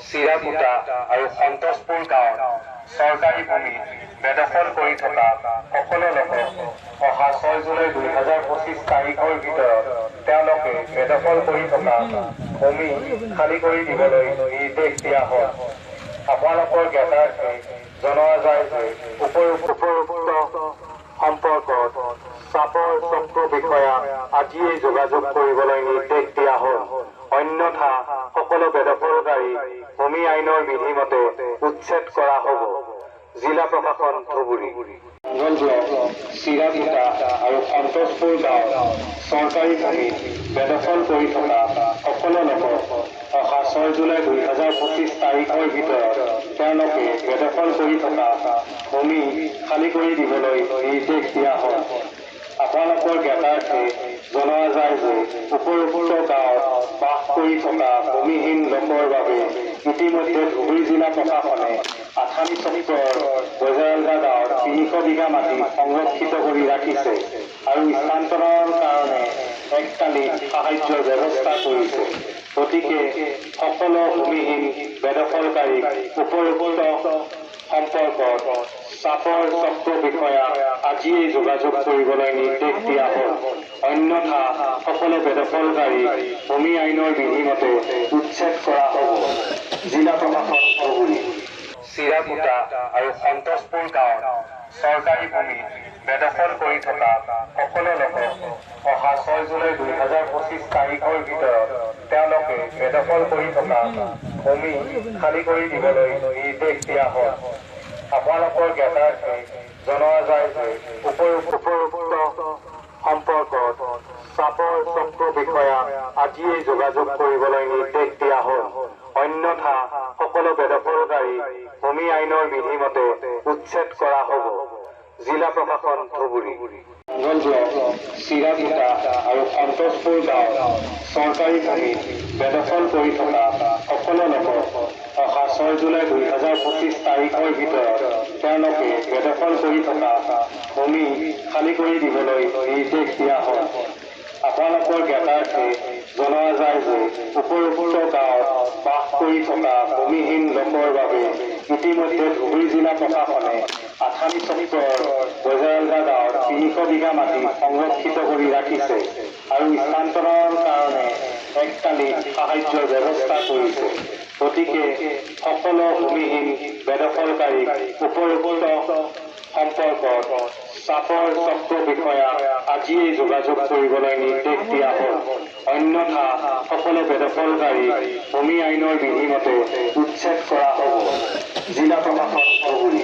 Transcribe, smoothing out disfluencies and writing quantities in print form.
চিৰাকুটা আৰু সন্তোষপুৰ গাঁৱত চৰকাৰী ভূমি বেদখল কৰি থকা সকলো লোকক অহা 6 জুলাই 2025 তাৰিখৰ ভিতৰত তেওঁলোকে বেদখল কৰি থকা ভূমি খালী কৰি দিবলৈ নিৰ্দেশ দিয়া হ'ল। আপোনালোকৰ জ্ঞাতাৰ্থে জনোৱা যায় যে উপৰোক্ত সম্পৰ্কত চাপৰ চক্ৰ বিষয়া আজিয়েই যোগাযোগ কৰিবলৈ নিৰ্দেশ দিয়া হ'ল। অন্যথা সকলো বেদখলকাৰী ভূমি আইনৰ বিধিমতে উচ্ছেদ কৰা হ'ব। জিলা প্ৰশাসন ধুবুৰী। চিৰাকুটা আৰু সন্তোষপুৰ গাঁৱত চৰকাৰী ভূমি বেদখল কৰি থকা সকলো লোকক অহা 6 জুলাই 2025 তাৰিখৰ ভিতৰত তেওঁলোকে বেদখল কৰি থকা ভূমি খালী কৰি দিবলৈ নিৰ্দেশ দিয়া হ'ল। আপোনালোকৰ জ্ঞাতাৰ্থে জনোৱা যায় যে উপৰোক্ত গাঁৱত বাস কৰি থকা ভূমিহীন লোকৰ বাবে ইতিমধ্যে ধুবুৰী জিলা প্ৰশাসনে আথানি চক্ৰৰ বজাৰলগা গাঁৱত 300 বিঘা মাটি সংৰক্ষিত কৰি ৰাখিছে আৰু স্থানান্তৰৰ কাৰণে এককালীন সাহায্যৰ ব্যৱস্থা কৰিছে। গতিকে সকলো ভূমিহীন বেদখলকাৰীক উপৰোক্ত সম্পৰ্কত চাপৰ চক্ৰ বিষয়া আজিয়েই যোগাযোগ কৰিবলৈ নিৰ্দেশ দিয়া হ'ল। অন্যথা সকলো বেদখলকাৰী ভূমি আইনৰ বিধিমতে উচ্ছেদ কৰা হ'ব। জিলা প্ৰশাসন ধুবুৰী। চিৰাকুটা আৰু সন্তোষপুৰ গাঁৱত চৰকাৰী ভূমি বেদখল কৰি থকা সকলো লোকক অহা 6 জুলাই 2025 তাৰিখৰ ভিতৰত তেওঁলোকে বেদখল কৰি থকা ভূমি খালী কৰি দিবলৈ নিৰ্দেশ দিয়া হ'ল। আপোনালোকৰ জ্ঞাতাৰ্থে জনোৱা যায় যে উপৰোক্ত সম্পৰ্কত চাপৰ চক্ৰ বিষয়া আজিয়েই যোগাযোগ কৰিবলৈ নিৰ্দেশ দিয়া হ'ল। অন্যথা সকলো বেদখলকাৰী ভূমি আইনৰ বিধিমতে উচ্ছেদ কৰা হ'ব। জিলা প্ৰশাসন ধুবুৰী। চিৰাকুটা আৰু সন্তোষপুৰ গাঁৱত চৰকাৰী ভূমি বেদখল কৰি থকা সকলো লোকক অহা 6 জুলাই 2025 তাৰিখৰ ভিতৰত তেওঁলোকে বেদখল কৰি থকা ভূমি খালী কৰি দিবলৈ নিৰ্দেশ দিয়া হ'ল। আপোনালোকৰ জ্ঞাতাৰ্থে জনোৱা যায় যে উপৰোক্ত গাঁৱত বাস কৰি থকা ভূমিহীন লোকৰ বাবে ইতিমধ্যে ধুবুৰী জিলা প্ৰশাসনে আথানি চক্ৰৰ বজাৰলগা গাঁৱত 300 বিঘা মাটি সংৰক্ষিত কৰি ৰাখিছে আৰু স্থানান্তৰৰ কাৰণে এককালীন সাহায্যৰ ব্যৱস্থা কৰিছে। গতিকে সকলো ভূমিহীন বেদখলকাৰীক উপৰোক্ত সম্পৰ্কত চাপৰ চক্ৰ বিষয়া আজিয়েই যোগাযোগ কৰিবলৈ নিৰ্দেশ দিয়া হ'ল। অন্যথা সকলো বেদখলকাৰী ভূমি আইনৰ বিধিমতে উচ্ছেদ কৰা হ'ব। জিলা প্ৰশাসন ধুবুৰী।